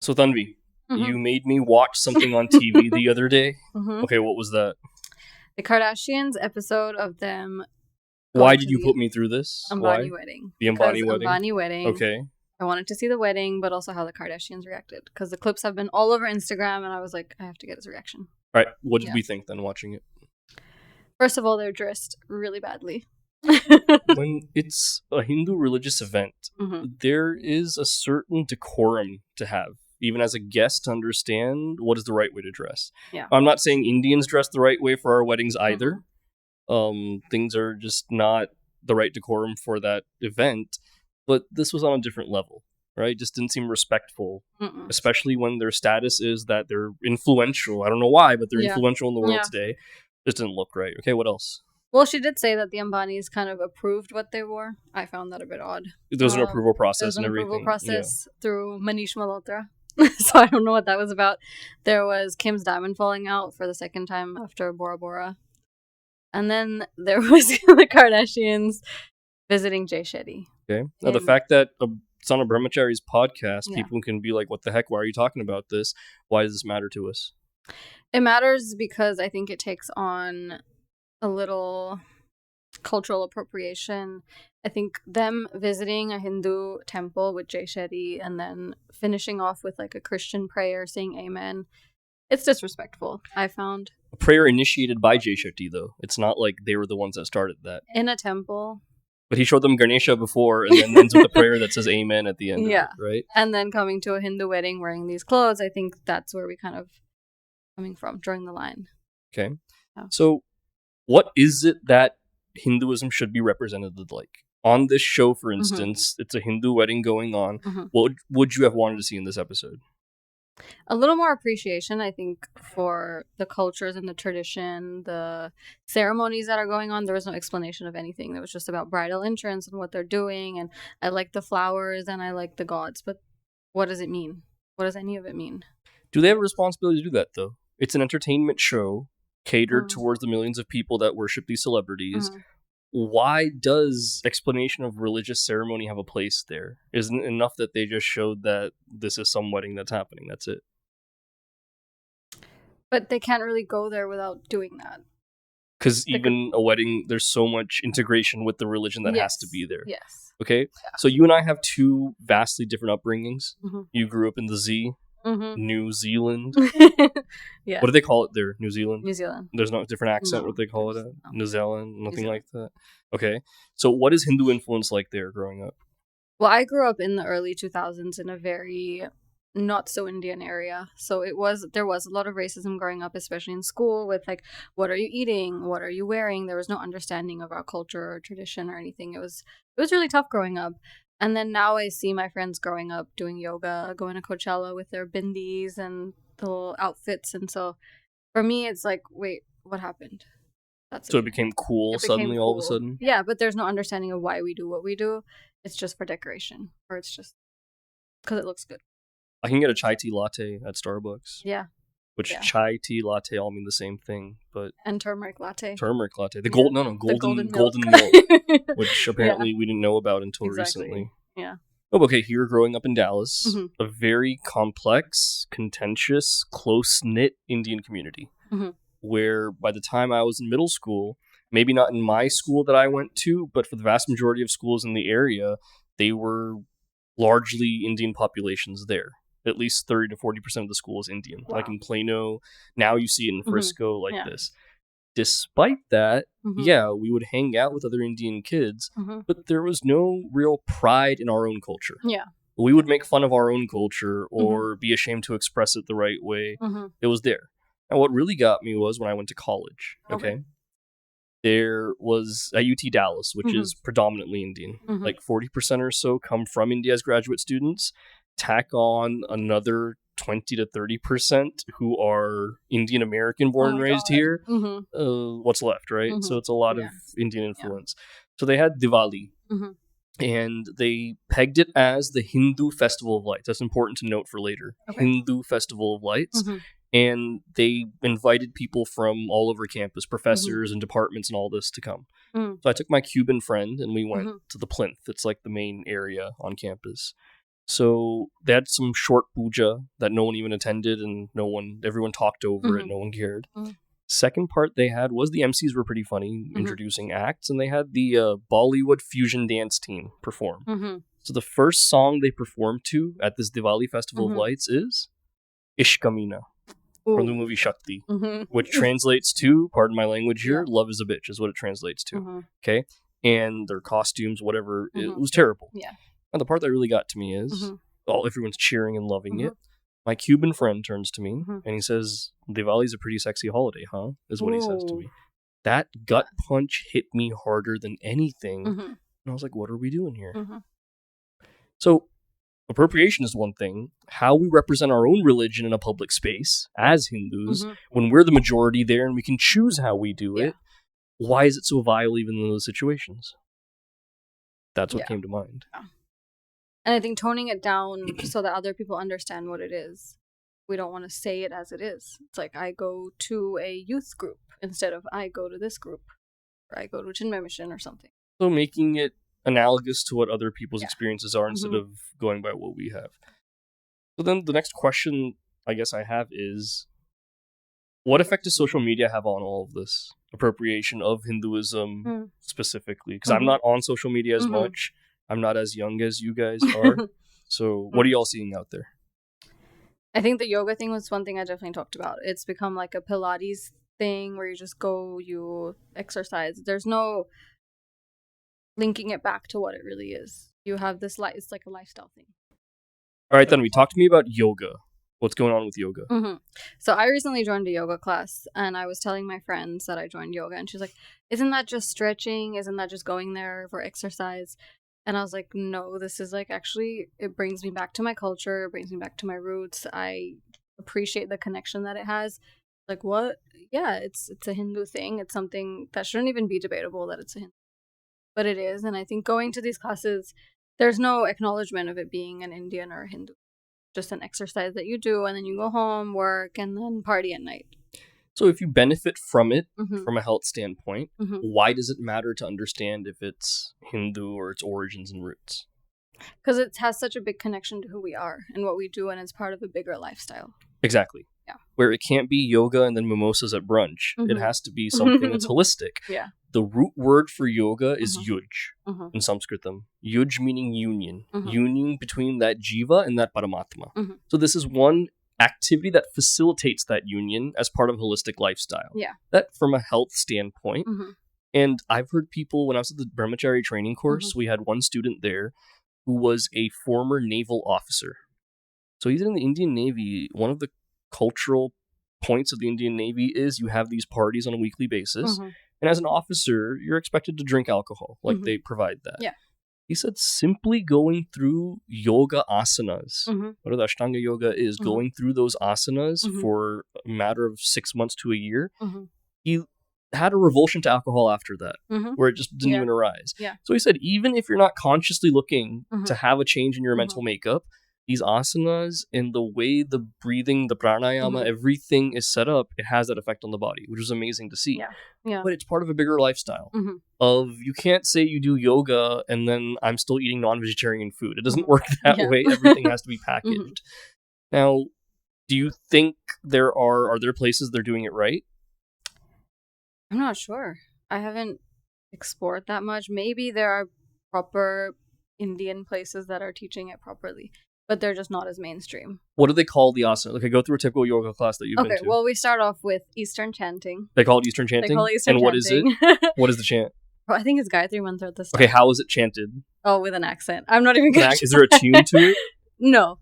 So Tanvi, Mm-hmm. you made me watch something on TV the other day. Mm-hmm. Okay, what was that? The Kardashians episode of them. Why going did to you the put me through this? Ambani Why? wedding. The Because Ambani wedding? Ambani wedding. Okay. I wanted to see the wedding, but also how the Kardashians reacted. Because the clips have been all over Instagram, and I was like, I have to get his reaction. All right, what did Yeah. we think then watching it? First of all, they're dressed really badly. When it's a Hindu religious event, Mm-hmm. there is a certain decorum to have, even as a guest, to understand what is the right way to dress. Yeah. I'm not saying Indians dress the right way for our weddings Mm-hmm. either. Things are just not the right decorum for that event, but this was on a different level, right? Just didn't seem respectful, Mm-mm. especially when their status is that they're influential. I don't know why, but they're Yeah. influential in the world Yeah. today. Just didn't look right. Okay, what else? Well, she did say that the Ambanis kind of approved what they wore. I found that a bit odd. There was an approval There process was an and everything. approval process through Manish Malhotra. So I don't know what that was about. There was Kim's diamond falling out for the second time after Bora Bora. And then there was the Kardashians visiting Jay Shetty. Okay. Now, the And- fact that it's on a Brahmachari's podcast, Yeah. people can be like, what the heck? Why are you talking about this? Why does this matter to us? It matters because I think it takes on a little cultural appropriation. I think them visiting a Hindu temple with Jay Shetty and then finishing off with like a Christian prayer saying amen, it's disrespectful, I found. A prayer initiated by Jay Shetty, though. It's not like they were the ones that started that. In a temple. But he showed them Ganesha before and then ends with a prayer that says amen at the end Yeah. of it, right? And then coming to a Hindu wedding wearing these clothes, I think that's where we kind of coming from, drawing the line. Okay. Yeah. So, what is it that Hinduism should be represented like? On this show, for instance, it's a Hindu wedding going on. Mhm. What would you have wanted to see in this episode? A little more appreciation, I think, for the cultures and the tradition, the ceremonies that are going on. There was no explanation of anything. It was just about bridal entrance and what they're doing. And I like the flowers and I like the gods. But what does it mean? What does any of it mean? Do they have a responsibility to do that, though? It's an entertainment show catered Mhm. towards the millions of people that worship these celebrities. Mhm. Why does explanation of religious ceremony have a place there? Isn't it enough that they just showed that this is some wedding that's happening? That's it. But they can't really go there without doing that. Because They even a wedding, there's so much integration with the religion that has to be there. Yes. Okay? So you and I have two vastly different upbringings. Mhm. You grew up in the Z, Mm-hmm. New Zealand. Yeah. What do they call it there? New Zealand? New Zealand. There's no different accent No, what they call it there's at? no. New Zealand? Nothing Zealand. like that? Okay. So what is Hindu influence like there growing up? Well, I grew up in the early 2000s in a very not so Indian area. So there was a lot of racism growing up, especially in school with like, what are you eating? What are you wearing? There was no understanding of our culture or tradition or anything. It was really tough growing up. And then now I see my friends growing up doing yoga, going to Coachella with their bindis and the little outfits. And so for me, it's like, wait, what happened? So it became cool It became suddenly all of a cool. sudden? Yeah, but there's no understanding of why we do what we do. It's just for decoration, or it's just because it looks good. I can get a chai tea latte at Starbucks. Yeah, Which Yeah. chai tea latte all mean the same thing, but and turmeric latte. turmeric latte. The Yeah. golden The golden milk. milk, which apparently we didn't know about until Exactly. recently. Yeah. Oh, okay, here growing up in Dallas, Mhm. a very complex, contentious, close-knit Indian community. Mhm. Where by the time I was in middle school, maybe not in my school that I went to, but for the vast majority of schools in the area, they were largely Indian populations there. At least 30 to 40% of the school is Indian. Wow. Like in Plano, now you see it in Mhm. Frisco, like Yeah. this. Despite that, Mhm. yeah, we would hang out with other Indian kids, Mhm. but there was no real pride in our own culture. Yeah. We would make fun of our own culture or be ashamed to express it the right way. Mhm. It was there. And what really got me was when I went to college. Okay. Okay. There was at UT Dallas, which Mhm. is predominantly Indian. Mhm. Like 40% or so come from India as graduate students. Tack on another 20 to 30% who are Indian American born Oh and my raised God. here. Mhm. What's left, right? Mhm. So it's a lot Yeah. of Indian influence. So they had Diwali. Mhm. And they pegged it as the Hindu Festival of Lights. That's important to note for later. Okay. Hindu Festival of Lights. Mhm. And they invited people from all over campus, professors and departments and all this to come. Mm. So I took my Cuban friend and we went Mhm. to the Plinth. It's like the main area on campus. So they had some short puja that no one even attended, and everyone talked over it. Mhm. No one cared. Mhm. Second part they had was the MCs were pretty funny, introducing acts, and they had the Bollywood fusion dance team perform. Mhm. So the first song they performed to at this Diwali Festival of Mhm. Lights is Ishkamina from the Ooh. movie Shakti, Mhm. which translates to, pardon my language here, Yeah. love is a bitch is what it translates to. Mhm. Okay? And their costumes, whatever, it Mhm. was terrible. Yeah. And the part that really got to me is Mhm. everyone's cheering and loving it. Mhm. My Cuban friend turns to me Mhm. and he says, Diwali's a pretty sexy holiday, huh? Is what he says to Ooh. me. That gut punch hit me harder than anything. Mhm. And I was like, what are we doing here? Mhm. So, appropriation is one thing. How we represent our own religion in a public space as Hindus, Mhm. when we're the majority there and we can choose how we do Yeah. it, why is it so vile even in those situations? That's what Yeah. came to mind. And I think toning it down so that other people understand what it is. We don't want to say it as it is. It's like I go to a youth group instead of I go to this group or I go to Chinmay Mission or something. So making it analogous to what other people's Yeah. experiences are instead of going by what we have. So then the next question I guess I have is, what effect does social media have on all of this? Appropriation of Hinduism specifically? Because I'm not on social media as much. I'm not as young as you guys are. So what are y'all seeing out there? I think the yoga thing was one thing I definitely talked about. It's become like a Pilates thing where you just go, you exercise. There's no linking it back to what it really is. You have this it's like a lifestyle thing. All right, then we talked to me about yoga. What's going on with yoga? So I recently joined a yoga class, and I was telling my friends that I joined yoga, and she's like, "Isn't that just stretching? Isn't that just going there for exercise?" And I was like, "No, this is like actually it brings me back to my culture, it brings me back to my roots. I appreciate the connection that it has." Like, what? Yeah, it's a Hindu thing. It's something that shouldn't even be debatable that it's a Hindu, but it is. And I think going to these classes, there's no acknowledgement of it being an Indian or a Hindu. Just an exercise that you do, and then you go home, work, and then party at night. So if you benefit from it from a health standpoint, why does it matter to understand if it's Hindu or its origins and roots? Because it has such a big connection to who we are and what we do, and it's part of a bigger lifestyle. Exactly. Yeah. Where it can't be yoga and then mimosas at brunch. It has to be something that's holistic. Yeah. The root word for yoga is yuj in Sanskritam. Yuj meaning union. Union between that jiva and that paramatma. So this is one activity that facilitates that union as part of holistic lifestyle. Yeah. That from a health standpoint. And I've heard people, when I was at the Brahmachari training course, we had one student there who was a former naval officer. So he's in the Indian Navy. One of the cultural points of the Indian Navy is you have these parties on a weekly basis. And as an officer, you're expected to drink alcohol. Like they provide that. Yeah. He said simply going through yoga asanas, what the Ashtanga yoga is, going through those asanas for a matter of 6 months to a year, he had a revulsion to alcohol after that, where it just didn't even arise. Yeah. So he said, even if you're not consciously looking to have a change in your mental makeup, these asanas and the way the breathing, the pranayama, everything is set up, it has that effect on the body, which is amazing to see. Yeah. But it's part of a bigger lifestyle of, you can't say you do yoga and then I'm still eating non-vegetarian food. It doesn't work that way. Everything has to be packaged. Now, do you think are there places they're doing it right? I'm not sure. I haven't explored that much. Maybe there are proper Indian places that are teaching it properly, but they're just not as mainstream. What do they call the asana? Okay, go through a typical yoga class that you've been to. Okay, well, we start off with Eastern chanting. They call it Eastern chanting? They call it Eastern and chanting. What is it? What is the chant? Well, I think it's Gayatri Mantra at the start. Okay, how is it chanted? Oh, with an accent. I'm not even good. Is there a tune to it? No.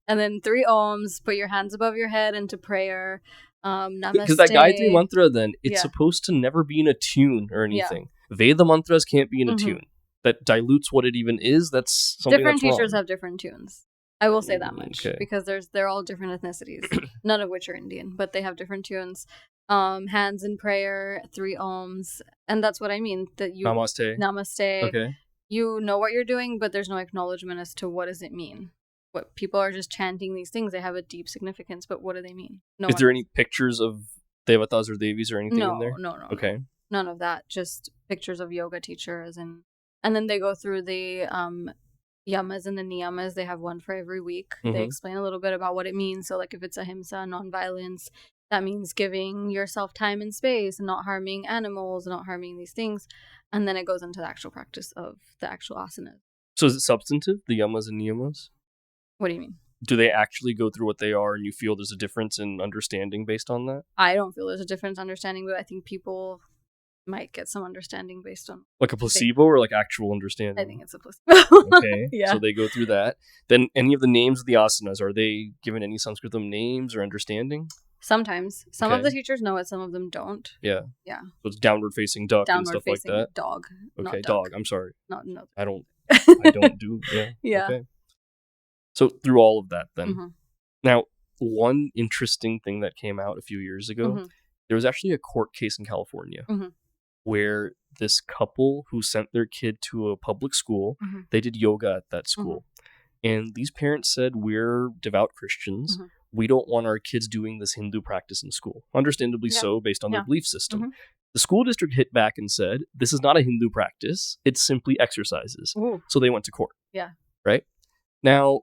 And then 3 ohms, put your hands above your head into prayer. Namaste. Because that Gayatri Mantra, then, it's supposed to never be in a tune or anything. Veda mantras can't be in a tune. That dilutes what it even is. That's something different that's teachers wrong. have different tunes. I will say that much. Okay. Because they're all different ethnicities. None of which are Indian, but they have different tunes. Hands in prayer, 3 ohms. And that's what I mean. That you Namaste. Okay. You know what you're doing, but there's no acknowledgement as to what does it mean. What people are just chanting these things. They have a deep significance, but what do they mean? Is there any pictures of devatas or devis or anything in there? No. Okay. None of that. Just pictures of yoga teachers and then they go through the yamas and the niyamas. They have one for every week. They explain a little bit about what it means. So, like, if it's ahimsa, non-violence, that means giving yourself time and space and not harming animals, not harming these things. And then it goes into the actual practice of the actual asanas. So is it substantive, the yamas and niyamas? What do you mean? Do they actually go through what they are, and you feel there's a difference in understanding based on that? I don't feel there's a difference in understanding, but I think people might get some understanding based on... Like a placebo or like actual understanding? I think it's a placebo. Okay, yeah. So they go through that. Then any of the names of the asanas, are they given any Sanskritam names or understanding? Sometimes. Some of Okay. the teachers know it, some of them don't. Yeah. Yeah. So it's downward facing duck and Downward stuff like facing that? dog. Okay, not dog. duck. I'm sorry. No. I don't do, yeah. Yeah. Okay. So through all of that then. Mhm. Now, one interesting thing that came out a few years ago, there was actually a court case in California where this couple who sent their kid to a public school, they did yoga at that school. And these parents said, we're devout Christians. We don't want our kids doing this Hindu practice in school. Understandably so, based on their belief system. The school district hit back and said, this is not a Hindu practice. It's simply exercises. Ooh. So they went to court. Yeah. Right? Now,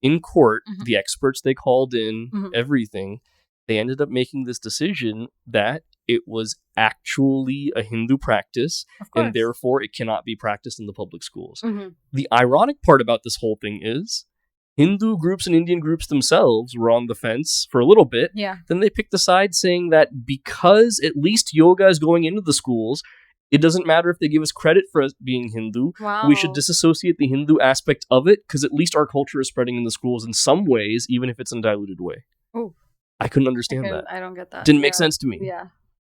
in court, the experts they called in, everything, they ended up making this decision that it was actually a Hindu practice, and therefore it cannot be practiced in the public schools. The ironic part about this whole thing is Hindu groups and Indian groups themselves were on the fence for a little bit. Yeah. Then they picked a side saying that because at least yoga is going into the schools, it doesn't matter if they give us credit for us being Hindu. Wow. We should disassociate the Hindu aspect of it because at least our culture is spreading in the schools in some ways, even if it's in a diluted way. Oh, I couldn't understand that. I don't get that. Didn't make sense to me. Yeah.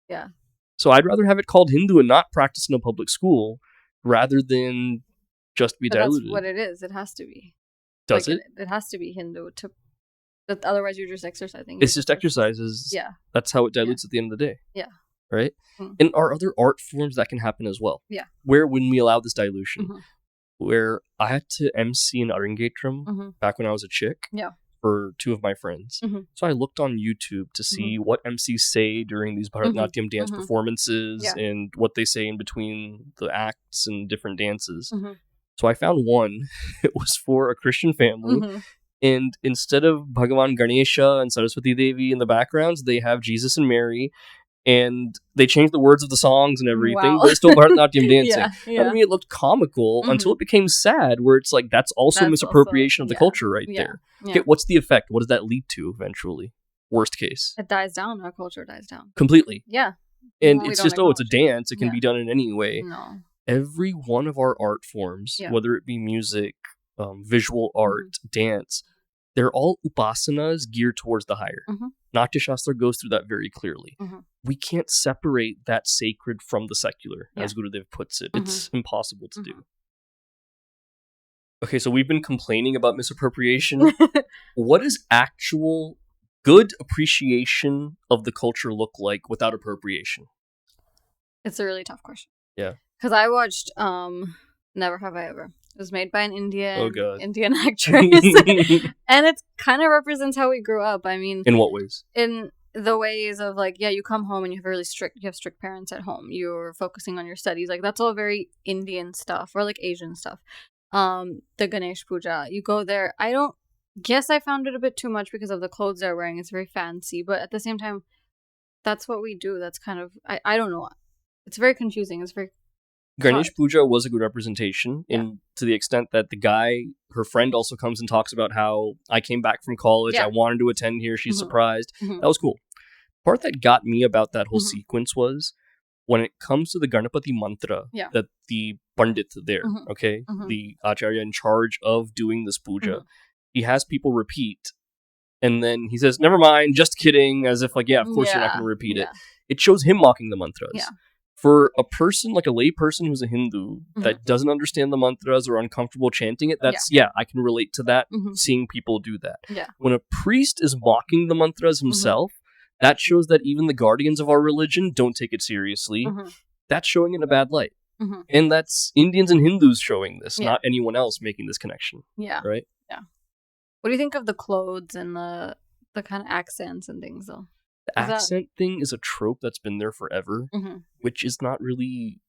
Yeah. So I'd rather have it called Hindu and not practice in a public school rather than just be diluted. That's what it is. It has to be. Does it? It has to be Hindu to. Otherwise, you're just exercising. It's just exercises. Yeah. That's how it dilutes at the end of the day. Yeah. Right? And are other art forms that can happen as well. Yeah. Where when we allow this dilution, where I had to MC an Arangetram back when I was a chick for two of my friends. So I looked on YouTube to see what MCs say during these Bharatanatyam dance performances and what they say in between the acts and different dances. So I found one. It was for a Christian family. And instead of Bhagavan Ganesha and Saraswati Devi in the backgrounds, they have Jesus and Mary. And they changed the words of the songs and everything, but it's still Bharatanatyam dancing. And to me, it looked comical until it became sad, where it's like, that's also misappropriation of the culture right there. Okay, what's the effect? What does that lead to eventually? Worst case. It dies down. Our culture dies down. Completely. Yeah. And it's just, it's a dance. It can be done in any way. No. Every one of our art forms, whether it be music, visual art, dance, they're all upasanas geared towards the higher. Natya Shastra goes through that very clearly. We can't separate that sacred from the secular, as Gurudev puts it. It's impossible to do. Okay, so we've been complaining about misappropriation. What does actual good appreciation of the culture look like without appropriation? It's a really tough question. Yeah. Because I watched Never Have I Ever. It was made by an Indian actress. And it kind of represents how we grew up. I mean... In what ways? In the ways of, like, you come home and you have strict parents at home. You're focusing on your studies. Like, that's all very Indian stuff. Or, like, Asian stuff. The Ganesh Puja. You go there. I found it a bit too much because of the clothes they're wearing. It's very fancy. But at the same time, that's what we do. That's kind of... I don't know. It's very confusing. It's very... Ganesh Puja was a good representation to the extent that the guy, her friend also comes and talks about how I came back from college, I wanted to attend here, she's surprised. That was cool. The part that got me about that whole sequence was when it comes to the Ganapati mantra that the Pandit there, the Acharya in charge of doing this puja, he has people repeat and then he says, never mind, just kidding, as if like, of course you're not going to repeat it. It shows him mocking the mantras. Yeah. For a person, like a lay person who's a Hindu that doesn't understand the mantras or uncomfortable chanting it, that's, I can relate to that, seeing people do that. Yeah. When a priest is mocking the mantras himself, that shows that even the guardians of our religion don't take it seriously. That's showing it in a bad light. And that's Indians and Hindus showing this, not anyone else making this connection. Yeah. Right? Yeah. What do you think of the clothes and the kind of accents and things, though? The accent thing is a trope that's been there forever, which is not really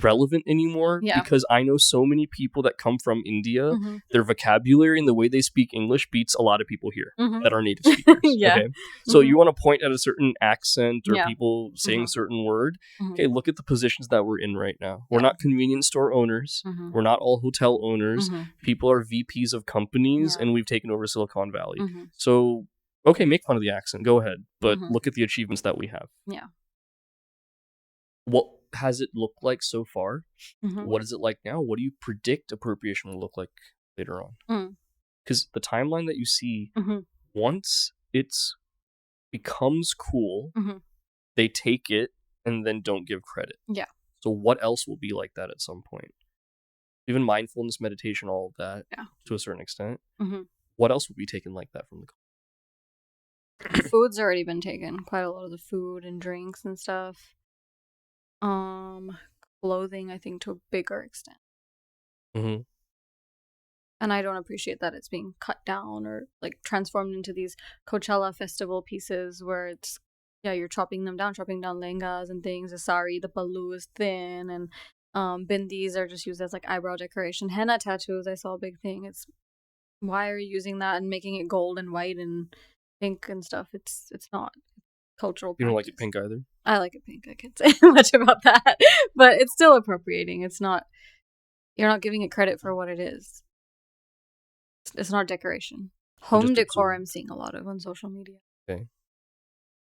relevant anymore because I know so many people that come from India. Their vocabulary and the way they speak English beats a lot of people here that are native speakers. Okay, so you want to point at a certain accent or people saying a certain word. Okay, look at the positions that we're in right now. We're not convenience store owners. We're not all hotel owners. People are VPs of companies, and we've taken over Silicon Valley. So, okay, make fun of the accent. Go ahead, but look at the achievements that we have. Yeah. What has it looked like so far? What is it like now? What do you predict appropriation will look like later on? Because the timeline that you see, once it's becomes cool, they take it and then don't give credit. Yeah. So what else will be like that at some point? Even mindfulness, meditation, all of that, to a certain extent. What else will be taken like that from the food's already been taken. Quite a lot of the food and drinks and stuff. Clothing, I think, to a bigger extent. And I don't appreciate that it's being cut down or like transformed into these Coachella festival pieces where it's you're chopping down lehengas and things. The sari, the pallu is thin, and bindis are just used as like eyebrow decoration. Henna tattoos, I saw a big thing. It's why are you using that and making it gold and white and pink and stuff? It's not cultural practice. You don't like it pink either? I like it pink. I can't say much about that, but it's still appropriating. It's not. You're not giving it credit for what it is. It's not decoration. Home decor, I'm seeing a lot of on social media. Okay.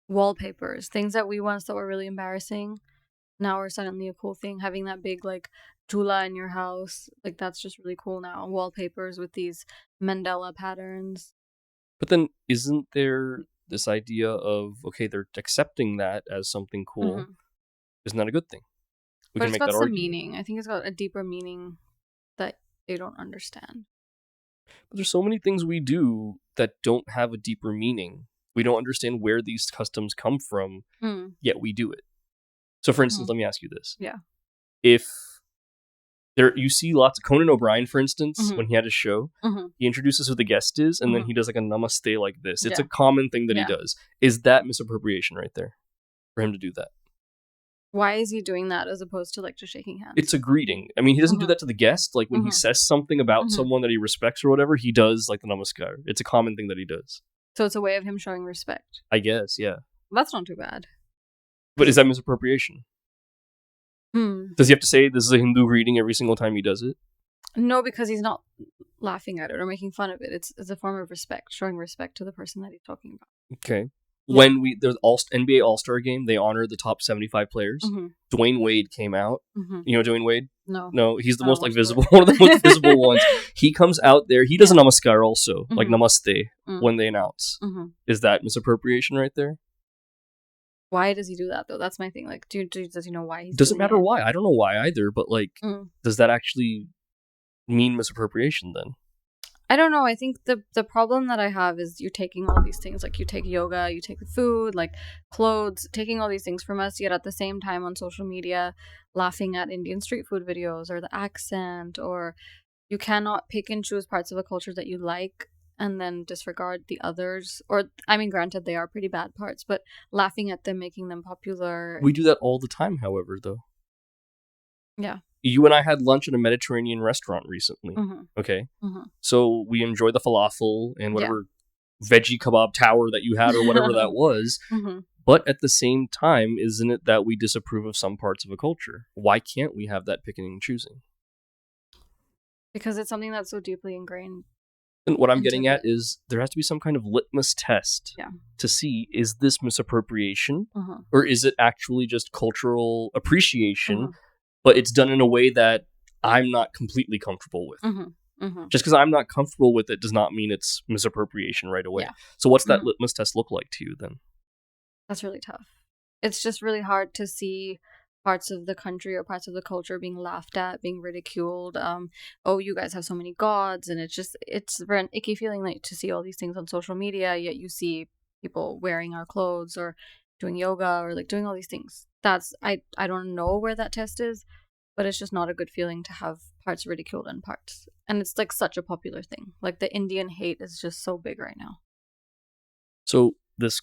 Wallpapers, things that we once thought were really embarrassing, now are suddenly a cool thing. Having that big like jula in your house, like that's just really cool now. Wallpapers with these mandala patterns. But then, isn't there this idea of, okay, they're accepting that as something cool? Isn't that a good thing? But it's got some meaning. I think it's got a deeper meaning that they don't understand. But there's so many things we do that don't have a deeper meaning. We don't understand where these customs come from, yet we do it. So, for instance, let me ask you this. Yeah. If you see lots of Conan OBrien, for instance, when he had his show, he introduces who the guest is, and then he does like a namaste like this. It's a common thing that he does. Is that misappropriation right there for him to do that? Why is he doing that as opposed to like just shaking hands? It's a greeting. I mean, he doesn't do that to the guest. Like when he says something about someone that he respects or whatever, he does like the namaskar. It's a common thing that he does. So it's a way of him showing respect. I guess, yeah. That's not too bad. But is that misappropriation? Does he have to say this is a Hindu greeting every single time he does it? No, because he's not laughing at it or making fun of it. It's a form of respect, showing respect to the person that he's talking about. Okay. Yeah. When there's NBA All-Star game, they honor the top 75 players. Dwayne Wade came out. You know Dwayne Wade? No, he's the most like visible, one of the most visible ones. He comes out there. He does a namaskar also, like namaste, when they announce. Is that misappropriation right there? Why does he do that though? That's my thing. Like, does he know why he's doesn't matter why. I don't know why either, but like, does that actually mean misappropriation then? I don't know. I think the problem that I have is you're taking all these things. Like you take yoga, you take the food, like clothes, taking all these things from us, yet at the same time on social media laughing at Indian street food videos or the accent, or you cannot pick and choose parts of a culture that you like and then disregard the others. Or, I mean, granted, they are pretty bad parts, but laughing at them, making them popular. We do that all the time, however, though. Yeah. You and I had lunch at a Mediterranean restaurant recently. Okay. So we enjoyed the falafel and whatever veggie kebab tower that you had or whatever that was. But at the same time, isn't it that we disapprove of some parts of a culture? Why can't we have that picking and choosing? Because it's something that's so deeply ingrained. And what I'm getting at is there has to be some kind of litmus test to see, is this misappropriation or is it actually just cultural appreciation, but it's done in a way that I'm not completely comfortable with. Just because I'm not comfortable with it does not mean it's misappropriation right away. So what's that litmus test look like to you then? That's really tough. It's just really hard to see parts of the country or parts of the culture being laughed at, being ridiculed. Oh, you guys have so many gods, and it's an icky feeling like to see all these things on social media, yet you see people wearing our clothes or doing yoga or like doing all these things. That's I don't know where that test is, but it's just not a good feeling to have parts ridiculed and parts. And it's like such a popular thing. Like the Indian hate is just so big right now. So this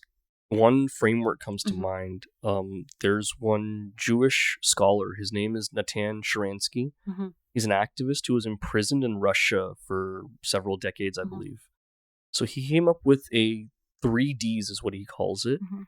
one framework comes to Mhm. mind. There's one Jewish scholar. His name is Natan Sharansky. Mhm. He's an activist who was imprisoned in Russia for several decades, I Mhm. believe. So he came up with a 3Ds, is what he calls it, Mhm.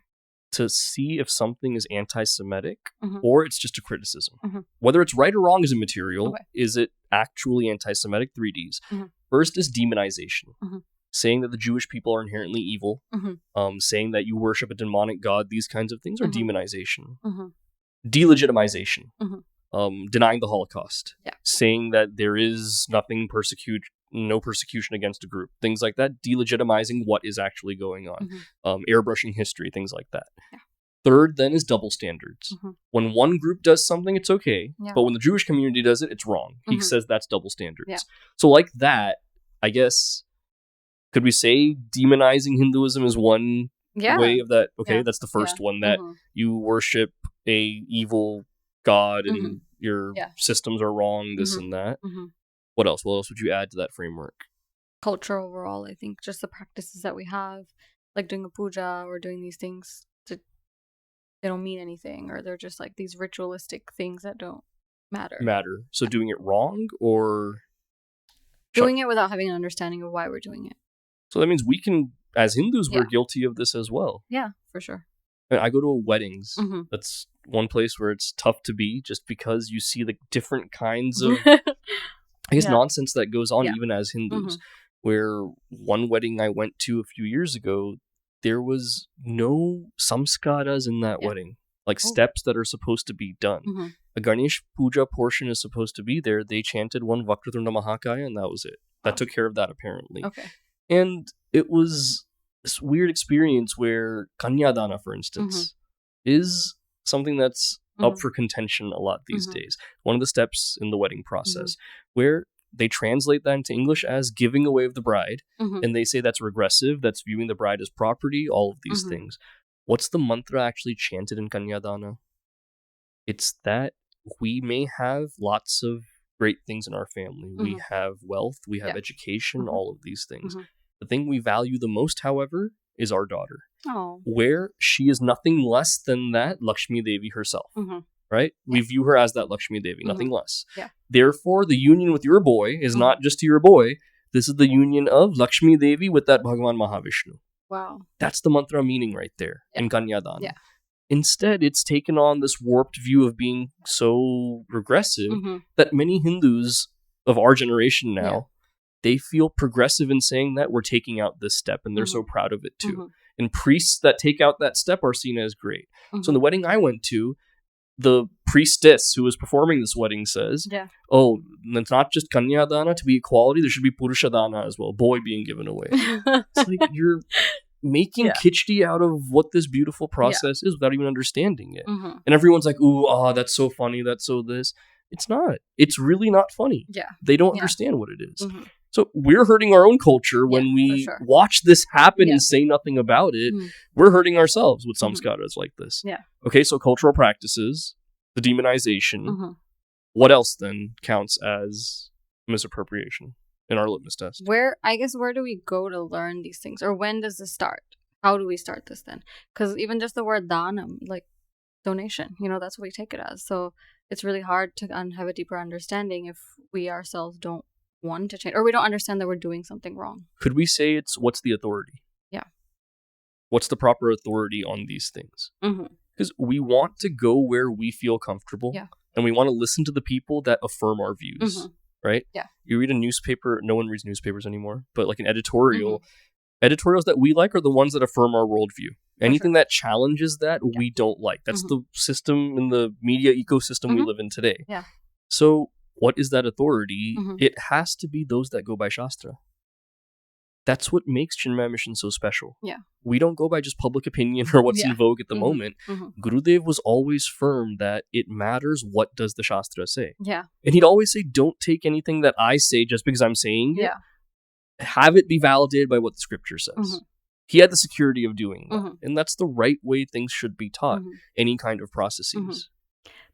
to see if something is anti-Semitic Mhm. or it's just a criticism. Mhm. Whether it's right or wrong is immaterial. Okay. Is it actually anti-Semitic? 3Ds. Mhm. First is demonization, Mhm. saying that the Jewish people are inherently evil, Mhm. saying that you worship a demonic god. These kinds of things are Mhm. demonization. Mhm. Delegitimization, Mhm. denying the Holocaust, Yeah. saying that there is no persecution against a group, things like that, delegitimizing what is actually going on, Mhm. airbrushing history, things like that. Yeah. Third, then, is double standards. Mhm. When one group does something, it's okay, Yeah. but when the Jewish community does it, it's wrong. He Mhm. says that's double standards. Yeah. So, like that, I guess, could we say demonizing Hinduism is one Yeah. way of that? Okay, Yeah. that's the first Yeah. one, that Mhm. you worship a evil god and Mhm. your Yeah. systems are wrong, this Mhm. and that. Mhm. What else? What else would you add to that framework? Culture overall, I think, just the practices that we have, like doing a puja or doing these things, they don't mean anything, or they're just like these ritualistic things that don't matter. So doing it wrong, or Doing it without having an understanding of why we're doing it. so that means we can, as Hindus, we're Yeah. guilty of this as well. Yeah, for sure. I go to weddings. Mhm. That's one place where it's tough to be, just because you see the different kinds of, I guess, Yeah. nonsense that goes on Yeah. even as Hindus. Mhm. Where one wedding I went to a few years ago, there was no samskaras in that Yeah. wedding, like Oh. steps that are supposed to be done. Mhm. A Ganesh Puja portion is supposed to be there. They chanted one Vakraturna Mahakaya, and that was it. That Wow. took care of that, apparently. Okay. And it was this weird experience where Kanyadana, for instance, is something that's up Mhm. for contention a lot these Mhm. days. One of the steps in the wedding process, where they translate that into English as giving away of the bride, Mhm. and they say that's regressive, that's viewing the bride as property, all of these Mhm. things. What's the mantra actually chanted in Kanyadana? It's that we may have lots of great things in our family. We Mhm. have wealth, we have Yeah. education, Mhm. all of these things. Mhm. The thing we value the most, however, is our daughter, Oh. where she is nothing less than that Lakshmi Devi herself, Mhm. right? We view her as that Lakshmi Devi, nothing less. Yeah. Therefore, the union with your boy is not just to your boy. This is the union of Lakshmi Devi with that Bhagavan Mahavishnu. Wow. That's the mantra meaning right there in Kanyadana. Yeah. Instead, it's taken on this warped view of being so regressive Mhm. that many Hindus of our generation now, Yeah. they feel progressive in saying that we're taking out this step, and they're so proud of it too. Mhm. And priests that take out that step are seen as great. So in the wedding I went to, the priestess who was performing this wedding says, Yeah. oh, it's not just Kanyadana to be equality, there should be Purushadana as well, boy being given away. It's like you're making Yeah. kitschy out of what this beautiful process is without even understanding it. Mhm. And everyone's like, ooh, that's so funny, that's so this. It's not. It's really not funny. Yeah. They don't Yeah. understand what it is. Mhm. So we're hurting our own culture when Yeah, we for sure. watch this happen Yeah. and say nothing about it. Mhm. We're hurting ourselves with Mhm. samskaras like this. Yeah. Okay, so cultural practices, the demonization. Mhm. What else then counts as misappropriation in our litmus test? Where do we go to learn these things, or when does this start? How do we start this then? Because even just the word danam, like donation, that's what we take it as. So it's really hard to have a deeper understanding if we ourselves don't want to change, or we don't understand that we're doing something wrong. Could we say it's what's the authority? Yeah. What's the proper authority on these things? Mhm. Because we want to go where we feel comfortable. Yeah. And we want to listen to the people that affirm our views. Mhm. Right? Yeah. You read a newspaper, no one reads newspapers anymore, but like an editorial, editorials that we like are the ones that affirm our worldview. Anything that challenges that, we don't like. That's the system in the media ecosystem we live in today. Yeah. So what is that authority? Mhm. It has to be those that go by Shastra. That's what makes Chinmaya Mission so special. Yeah. We don't go by just public opinion or what's in vogue at the Mhm. moment. Mhm. Gurudev was always firm that it matters what does the Shastra say. Yeah. And he'd always say, don't take anything that I say just because I'm saying it. Yeah. Have it be validated by what the scripture says. Mhm. He had the security of doing that. Mhm. And that's the right way things should be taught. Mhm. Any kind of processes.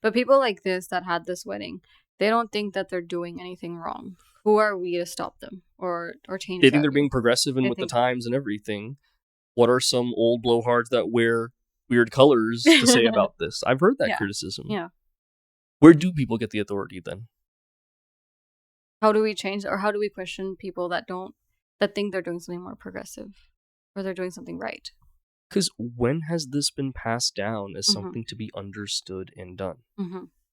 But people like this that had this wedding, they don't think that they're doing anything wrong. Who are we to stop them or change? They think that they're view? being progressive and They with the think- times and everything. what are some old blowhards that wear weird colors to say about this? I've heard that criticism. Yeah. Where do people get the authority then? How do we change, or how do we question people that think they're doing something more progressive, or they're doing something right? Because when has this been passed down as something to be understood and done?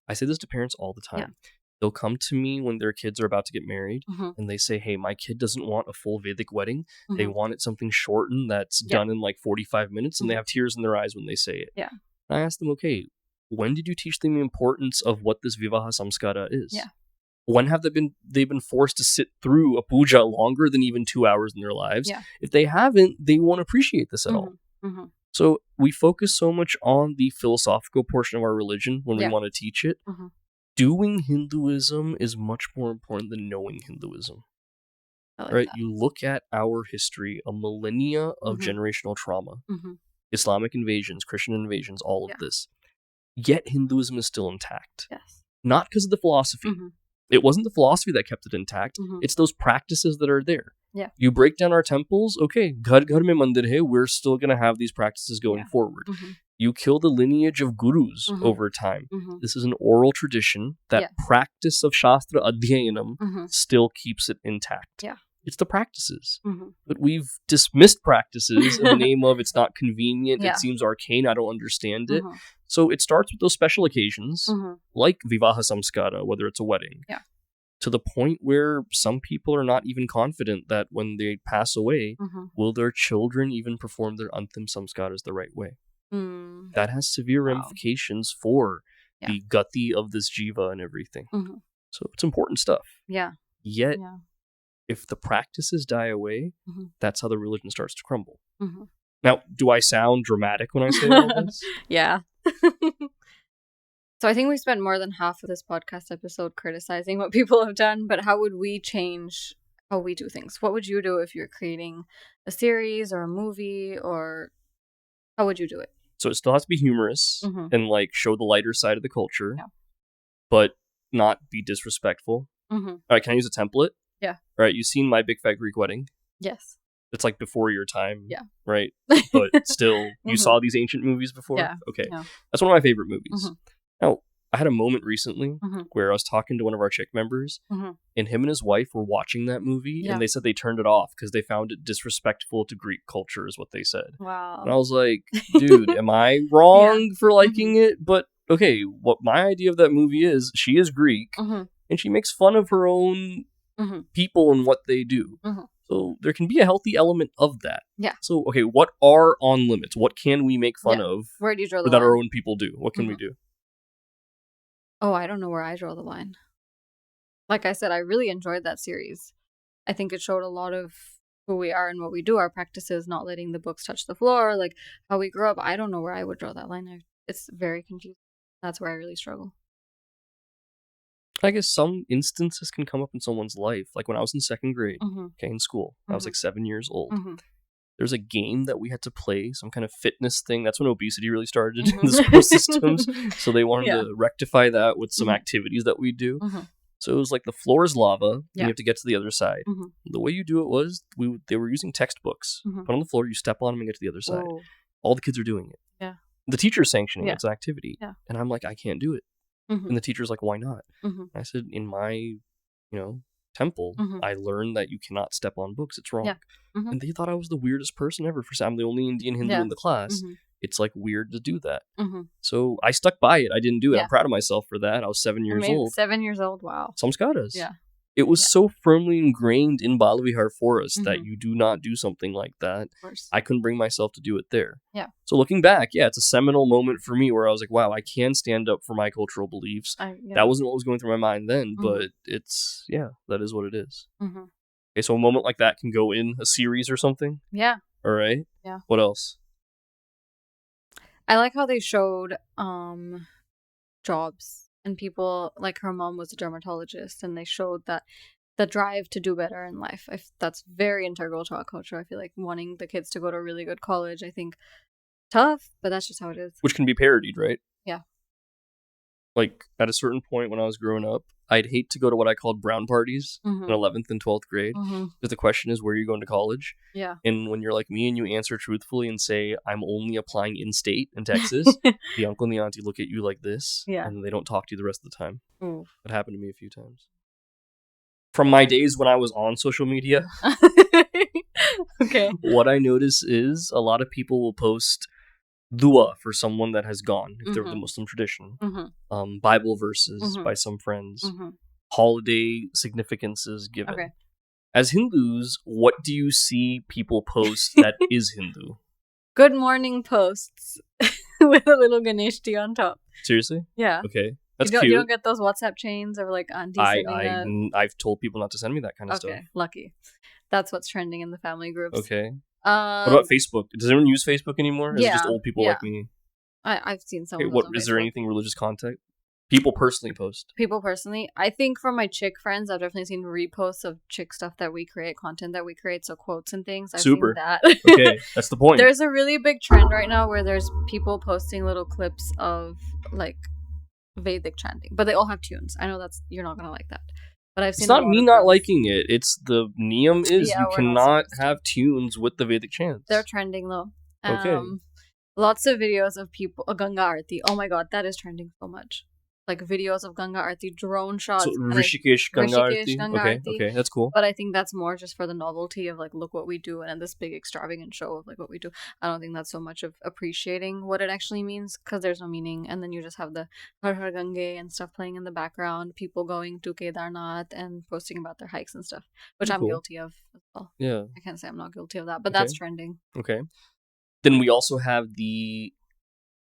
I say this to parents all the time. They'll come to me when their kids are about to get married, and they say, hey, my kid doesn't want a full Vedic wedding. They want it something shortened that's done in like 45 minutes, and they have tears in their eyes when they say it. Yeah. And I ask them, okay, when did you teach them the importance of what this Vivaha Samskara is? Yeah. When have they've been forced to sit through a puja longer than even 2 hours in their lives? Yeah. If they haven't, they won't appreciate this at all. So we focus so much on the philosophical portion of our religion when we want to teach it. Doing Hinduism is much more important than knowing Hinduism. Right? That. You look at our history, a millennia of generational trauma, Islamic invasions, Christian invasions, all of this. Yet Hinduism is still intact. Yes. Not because of the philosophy. It wasn't the philosophy that kept it intact. It's those practices that are there. Yeah. You break down our temples, okay, ghar ghar mein mandir hai, we're still going to have these practices going forward. You kill the lineage of gurus over time. This is an oral tradition. That practice of Shastra Adhyayanam still keeps it intact. Yeah. It's the practices. But we've dismissed practices in the name of it's not convenient, it seems arcane, I don't understand it. So it starts with those special occasions, like Vivaha Samskara, whether it's a wedding, to the point where some people are not even confident that when they pass away, will their children even perform their Antim Samskaras the right way. That has severe ramifications for the gati of this jiva and everything. So it's important stuff. Yeah. Yet, if the practices die away, that's how the religion starts to crumble. Now, do I sound dramatic when I say all this? Yeah. So I think we spent more than half of this podcast episode criticizing what people have done, but how would we change how we do things? What would you do if you're creating a series or a movie, or how would you do it? So it still has to be humorous and like show the lighter side of the culture, but not be disrespectful. All right, can I use a template? Yeah. All right, you've seen My Big Fat Greek Wedding? Yes. It's like before your time, right? But still, you saw these ancient movies before? Yeah. Okay. Yeah. That's one of my favorite movies. Now, I had a moment recently where I was talking to one of our chick members, and him and his wife were watching that movie, and they said they turned it off because they found it disrespectful to Greek culture, is what they said. Wow. And I was like, dude, am I wrong for liking it? But, okay, what my idea of that movie is, she is Greek, and she makes fun of her own people and what they do. So there can be a healthy element of that. Yeah. So, okay, what are on limits? What can we make fun of? Where do you draw the line? That our own people do? What can we do? Oh, I don't know where I draw the line. Like I said, I really enjoyed that series. I think it showed a lot of who we are and what we do, our practices, not letting the books touch the floor, like how we grew up. I don't know where I would draw that line. It's very confusing. That's where I really struggle. I guess some instances can come up in someone's life. Like when I was in second grade, in school, I was like 7 years old. There's a game that we had to play, some kind of fitness thing. That's when obesity really started in the school systems. So they wanted to rectify that with some activities that we do. So it was like the floor is lava, and you have to get to the other side. The way you do it was, they were using textbooks. Put on the floor, you step on them and get to the other side. All the kids are doing it. Yeah. The teacher's sanctioning it. It's an activity. Yeah. And I'm like, I can't do it. And the teacher's like, why not? I said, in my, temple, I learned that you cannot step on books. It's wrong. Yeah. And they thought I was the weirdest person ever. I'm the only Indian Hindu in the class. It's like weird to do that. So I stuck by it. I didn't do it. I'm proud of myself for that. I was 7 years old. 7 years old. Wow. Samskaras. Yeah. It was so firmly ingrained in Balavihar for us that you do not do something like that. Of course. I couldn't bring myself to do it there. Yeah. So looking back, it's a seminal moment for me where I was like, wow, I can stand up for my cultural beliefs. That wasn't what was going through my mind then, but it's, that is what it is. Okay, so a moment like that can go in a series or something? Yeah. All right. Yeah. What else? I like how they showed jobs. And people, like her mom was a dermatologist, and they showed that the drive to do better in life. That's very integral to our culture. I feel like wanting the kids to go to a really good college, I think, tough, but that's just how it is. Which can be parodied, right? Yeah. Like, at a certain point when I was growing up, I'd hate to go to what I called brown parties in Mm-hmm. 11th and 12th grade. Mm-hmm. Because the question is, where are you going to college? Yeah. And when you're like me and you answer truthfully and say, I'm only applying in-state in Texas, the uncle and the auntie look at you like this, Yeah. and they don't talk to you the rest of the time. Ooh. It happened to me a few times. From my days when I was on social media, Okay. what I notice is a lot of people will post dua for someone that has gone, if they're the Muslim tradition, Bible verses by some friends, holiday significances given. Okay. As Hindus, what do you see people post that is Hindu? Good morning posts with a little Ganesh tea on top. Seriously? Yeah. Okay. That's you cute. You don't get those WhatsApp chains or like auntie I've told people not to send me that kind of stuff. Okay, lucky. That's what's trending in the family groups. Okay. What about Facebook? Does anyone use Facebook anymore? Is it just old people like me? I've seen some. Okay, is there anything religious content? People personally post. People personally, I think from my chick friends, I've definitely seen reposts of chick stuff that we create, content that we create, so quotes and things. I've Super. seen that. Okay, that's the point. There's a really big trend right now where there's people posting little clips of like Vedic chanting, but they all have tunes. I know you're not gonna like that, but I've seen. It's not me not liking it. It's the niyam is you cannot have tunes with the Vedic chants. They're trending though. Okay. Lots of videos of people Ganga Aarti. Oh my god, that is trending so much. Like videos of Ganga Aarti, drone shots. So Rishikesh Ganga Aarti. Okay, that's cool. But I think that's more just for the novelty of like, look what we do, and this big extravagant show of like what we do. I don't think that's so much of appreciating what it actually means, because there's no meaning, and then you just have the Har Har Gange and stuff playing in the background, people going to Kedarnath and posting about their hikes and stuff, which I'm guilty of as well. Yeah. I can't say I'm not guilty of that, but that's trending. Okay. Then we also have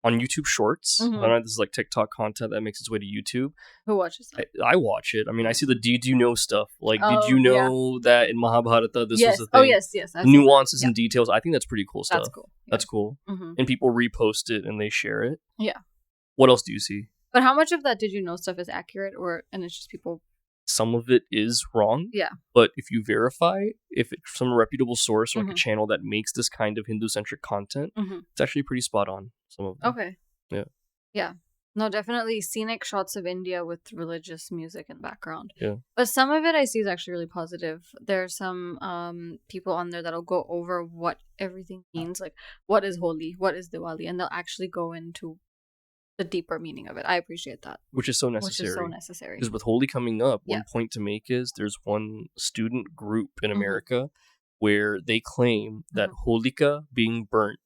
on YouTube Shorts. I don't know if this is like TikTok content that makes its way to YouTube. Who watches that? I watch it. I mean, I see the did you know stuff. Like, did you know that in Mahabharata this was the thing? Oh, yes. Nuances and details. I think that's pretty cool stuff. That's cool. Yeah. That's cool. And people repost it and they share it. Yeah. What else do you see? But how much of that did you know stuff is accurate, and it's just people... Some of it is wrong. Yeah. But if you verify, if it's from a reputable source or like a channel that makes this kind of Hindu-centric content, it's actually pretty spot on, some of them. Okay. Yeah. Yeah. No, definitely scenic shots of India with religious music in background. Yeah. But some of it I see is actually really positive. There's some people on there that'll go over what everything means, like what is Holi, what is Diwali, and they'll actually go into the deeper meaning of it. I appreciate that. Which is so necessary. Because with Holi coming up, one point to make is there's one student group in America where they claim that Holika being burnt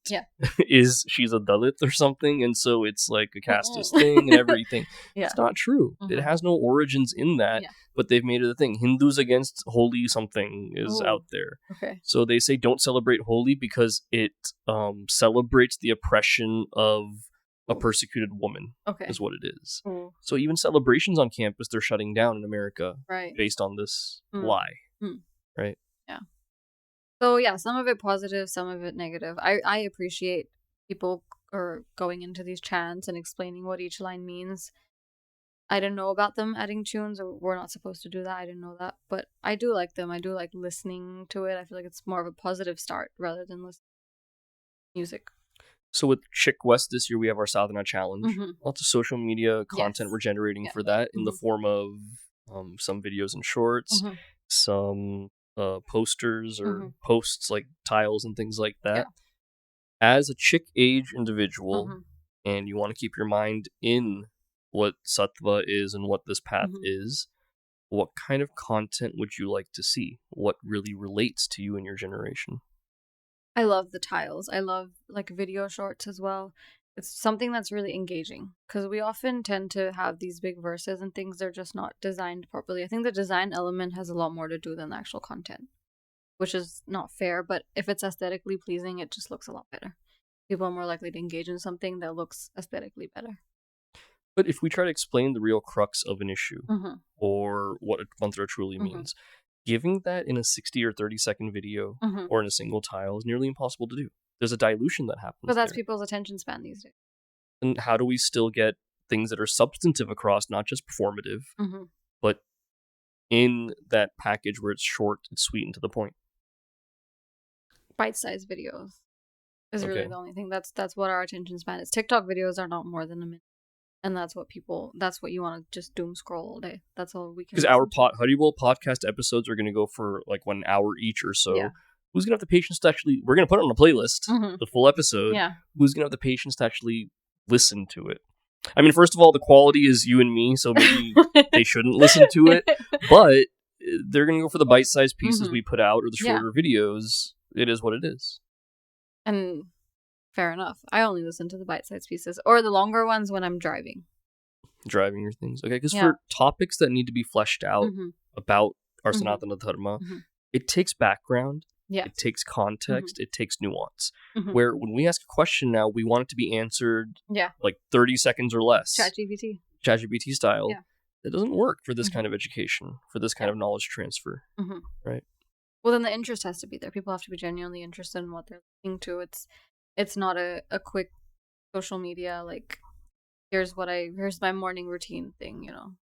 she's a Dalit or something, and so it's like a casteist thing and everything. It's not true. It has no origins in that, but they've made it a thing. Hindus against Holi something is out there. Okay. So they say don't celebrate Holi because it celebrates the oppression of a persecuted woman, is what it is. So even celebrations on campus, they're shutting down in America based on this lie. Right? Yeah. So yeah, some of it positive, some of it negative. I appreciate people going into these chants and explaining what each line means. I didn't know about them adding tunes, or we're not supposed to do that. I didn't know that. But I do like them. I do like listening to it. I feel like it's more of a positive start rather than listening to music. So with Chick West this year, we have our Sadhana Challenge. Lots of social media content we're generating for that in the form of some videos and shorts, some posters or posts like tiles and things like that. As a chick age individual, and you want to keep your mind in what sattva is and what this path is, what kind of content would you like to see? What really relates to you and your generation? I love the tiles. I love like video shorts as well. It's something that's really engaging, because we often tend to have these big verses and things, they're just not designed properly. I think the design element has a lot more to do than the actual content, which is not fair, but if it's aesthetically pleasing, it just looks a lot better. People are more likely to engage in something that looks aesthetically better. But if we try to explain the real crux of an issue or what a mantra truly means, giving that in a 60 or 30-second video or in a single tile is nearly impossible to do. There's a dilution that happens. But that's people's attention span these days. And how do we still get things that are substantive across, not just performative, but in that package where it's short, it's sweet and to the point? Bite-sized videos is really the only thing. That's what our attention span is. TikTok videos are not more than a minute. And that's what you want to just doom scroll all day. That's all we can Because our Honeywell podcast episodes are going to go for like 1 hour each or so. Yeah. Who's going to have the patience to actually, we're going to put it on a playlist, the full episode. Yeah. Who's going to have the patience to actually listen to it? I mean, first of all, the quality is you and me, so maybe they shouldn't listen to it, but they're going to go for the bite-sized pieces we put out or the shorter videos. It is what it is. And fair enough. I only listen to the bite-sized pieces or the longer ones when I'm driving. Driving your things. Okay, because for topics that need to be fleshed out about our Sanatana Dharma, it takes background, it takes context, it takes nuance. Where when we ask a question now, we want it to be answered like 30 seconds or less. ChatGPT style. Yeah. It doesn't work for this kind of education, for this kind of knowledge transfer. Right? Well, then the interest has to be there. People have to be genuinely interested in what they're listening to. It's not a quick social media, like, here's my morning routine thing,